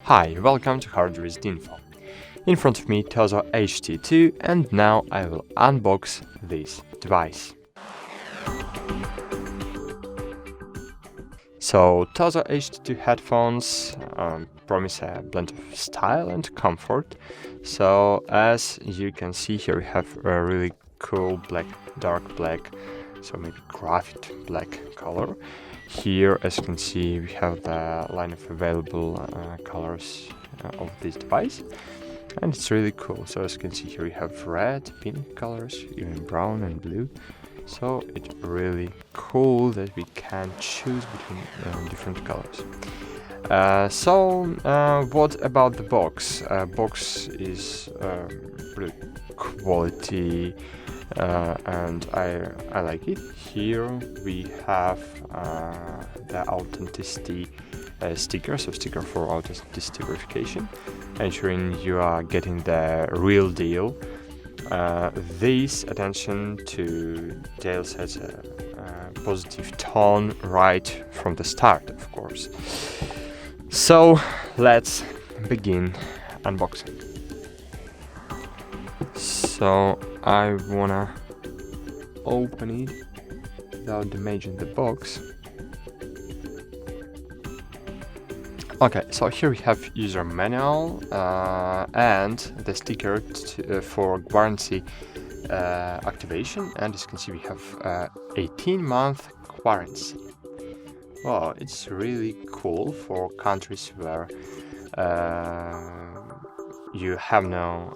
Hi, welcome to HardReset.Info. In front of me TOZO HT2, and now I will unbox this device. So TOZO HT2 headphones promise a blend of style and comfort. So as you can see here, we have a really cool dark black, so maybe graphite black color. Here, as you can see, we have the line of available colors of this device, and it's really cool. So as you can see here, we have red, pink colors, even brown and blue. So it's really cool that we can choose between different colors. What about the box? Box is pretty quality, and I like it. Here we have the authenticity sticker for authenticity verification, ensuring you are getting the real deal. This attention to detail sets a positive tone right from the start, of course. So let's begin unboxing. So I wanna open it without damaging the box. Okay, so here we have user manual and the sticker for warranty activation, and as you can see we have 18-month warranty. Wow, it's really cool for countries where you have no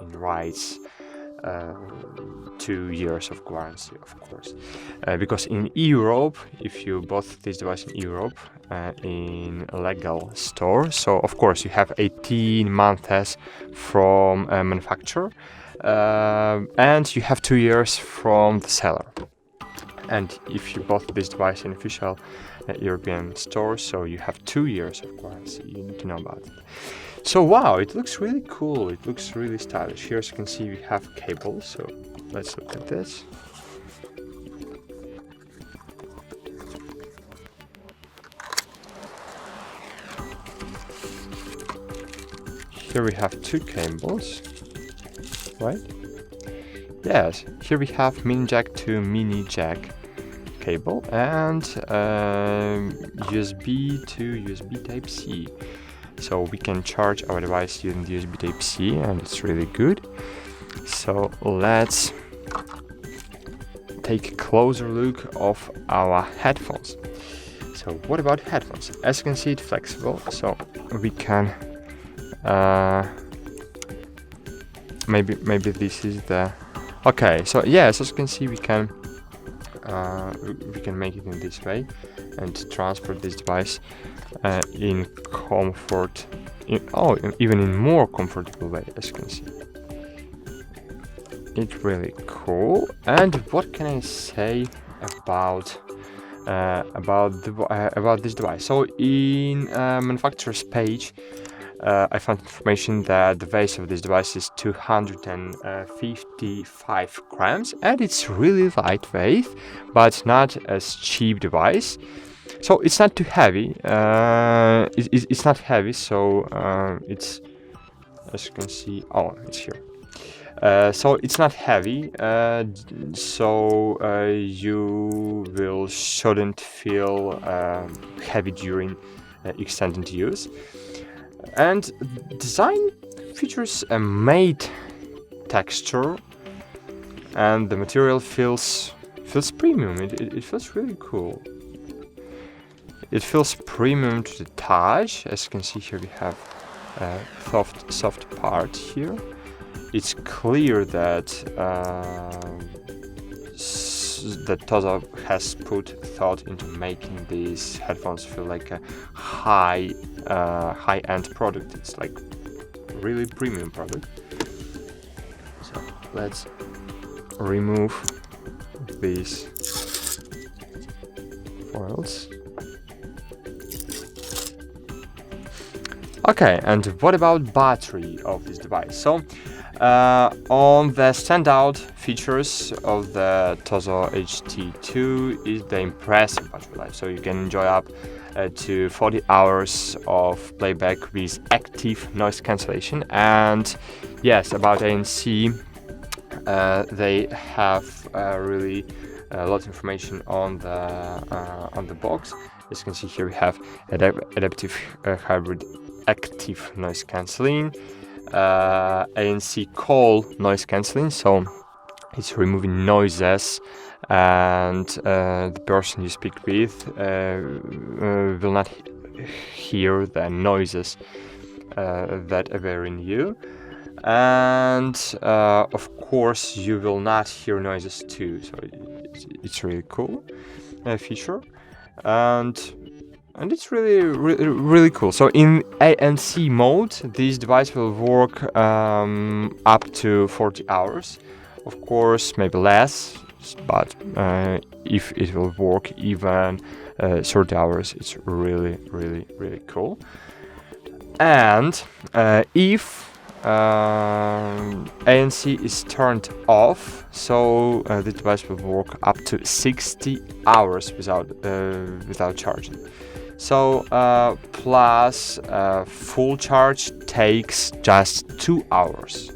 rights 2 years of warranty, of course, because in Europe, if you bought this device in Europe in a legal store, so of course you have 18 months from manufacturer, and you have 2 years from the seller. And if you bought this device in official European store, so you have 2 years of warranty. You need to know about it. So wow, it looks really cool. It looks really stylish. Here, as you can see, we have cables. So let's look at this. Here we have 2 cables, right? Yes, here we have mini jack to mini jack cable and USB to USB Type-C. So we can charge our device using the USB Type-C, and it's really good. So let's take a closer look of our headphones. So what about headphones? As you can see, it's flexible, so we can maybe this is the okay. So yes, as you can see, we can make it in this way and transport this device in comfort, even in more comfortable way, as you can see. It's really cool. And what can I say about this device? So in manufacturer's page, I found information that the weight of this device is 255 grams, and it's really lightweight, but not as cheap device. So it's not too heavy. It's not heavy, so it's, as you can see, it's here. So it's not heavy, so you shouldn't feel heavy during extended use. And design features a matte texture, and the material feels premium. It feels really cool. It feels premium to the touch. As you can see here, we have a soft part here. It's clear that that TOZO has put thought into making these headphones feel like a high-end product. It's like really premium product. So let's remove these foils. Okay, and what about battery of this device? So on the standout features of the TOZO HT2 is the impressive battery life. So you can enjoy up to 40 hours of playback with active noise cancellation. And yes, about ANC, they have really a lot of information on the box. As you can see here, we have adaptive hybrid active noise cancelling, ANC call noise cancelling, so it's removing noises, and the person you speak with will not hear the noises that are in you. And of course you will not hear noises too, so it's really cool feature, and it's really cool. So in ANC mode, this device will work up to 40 hours, of course maybe less, but if it will work even 30 hours, it's really cool. And if ANC is turned off, so the device will work up to 60 hours without charging. So plus full charge takes just 2 hours.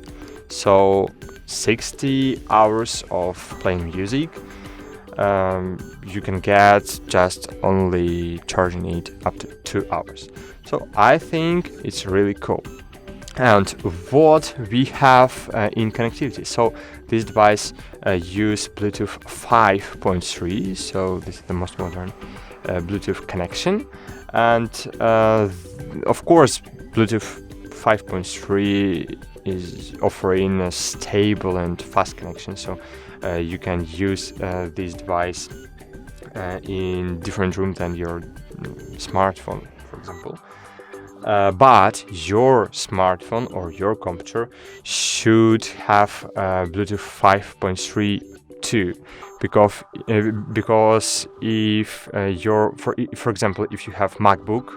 So 60 hours of playing music you can get just only charging it up to 2 hours. So I think it's really cool. And what we have in connectivity, so this device use Bluetooth 5.3, so this is the most modern Bluetooth connection, and of course Bluetooth 5.3 is offering a stable and fast connection, so you can use this device in different rooms than your smartphone, for example. But your smartphone or your computer should have Bluetooth 5.3 too, because if for example, if you have MacBook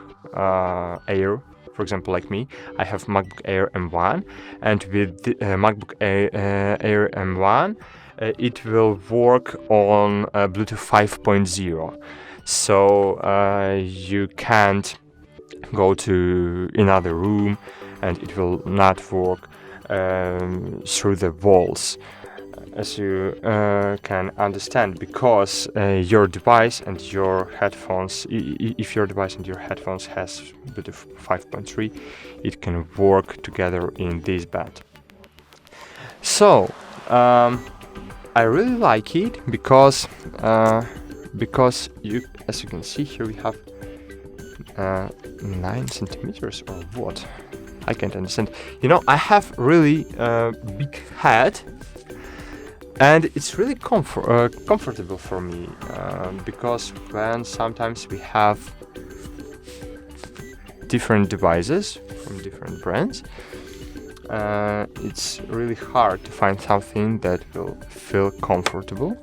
Air, for example, like me, I have MacBook Air M1, and with the MacBook Air M1, it will work on Bluetooth 5.0. So you can't go to another room and it will not work through the walls, as you can understand, because your device and your headphones, if your device and your headphones has Bluetooth 5.3, it can work together in this band. So I really like it because you, as you can see here, we have 9 centimeters or what? I can't understand. You know, I have really big head, and it's really comfortable for me because when sometimes we have different devices from different brands, it's really hard to find something that will feel comfortable,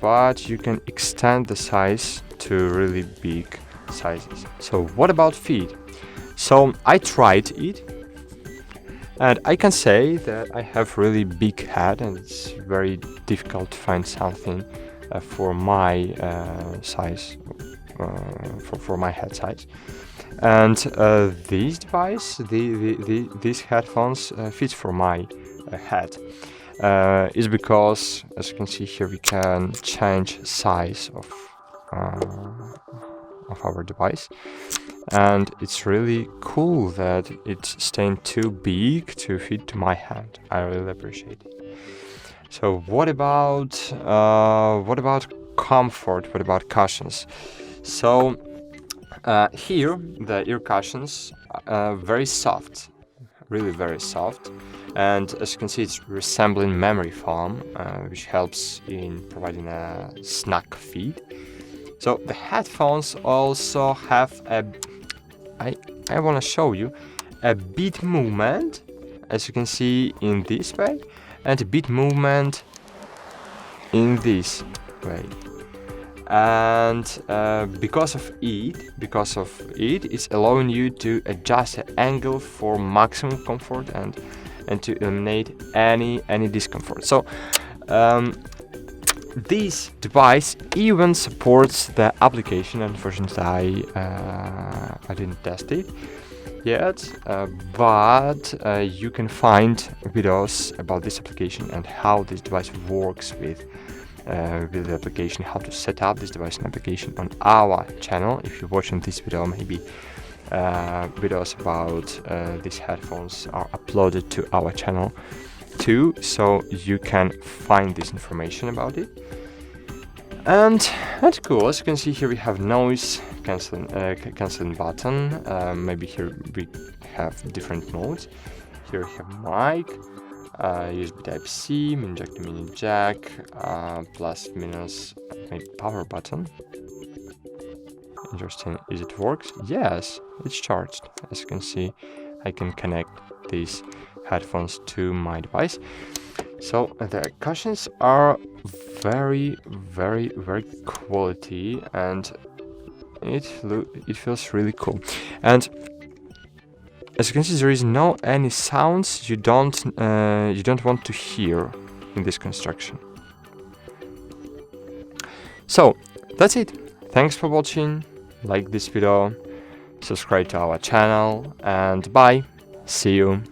but you can extend the size to really big sizes. So what about feet? So I tried it, and I can say that I have really big head, and it's very difficult to find something for my size, for my head size. And this device, these headphones fit for my head. Is because, as you can see here, we can change size of our device, and it's really cool that it's staying too big to fit to my hand. I really appreciate it. So what about comfort? What about cushions? So here the ear cushions are very soft, really very soft, and as you can see, it's resembling memory foam, which helps in providing a snug fit. So the headphones also have I want to show you a beat movement, as you can see in this way, and a beat movement in this way. and because of it, it's allowing you to adjust the angle for maximum comfort and to eliminate any discomfort. So this device even supports the application, and unfortunately I didn't test it yet, but you can find videos about this application and how this device works with the application, how to set up this device and application on our channel. If you're watching this video, maybe videos about these headphones are uploaded to our channel too, so you can find this information about it. And that's cool. As you can see here, we have noise canceling button. Maybe here we have different modes. Here we have mic, USB Type-C, mini jack to mini jack, plus minus maybe power button. Interesting. Is it works? Yes, it's charged. As you can see, I can connect these headphones to my device. So the cushions are very quality, and it feels really cool. And as you can see, there is no any sounds you don't want to hear in this construction. So that's it. Thanks for watching. Like this video, subscribe to our channel, and bye. See you.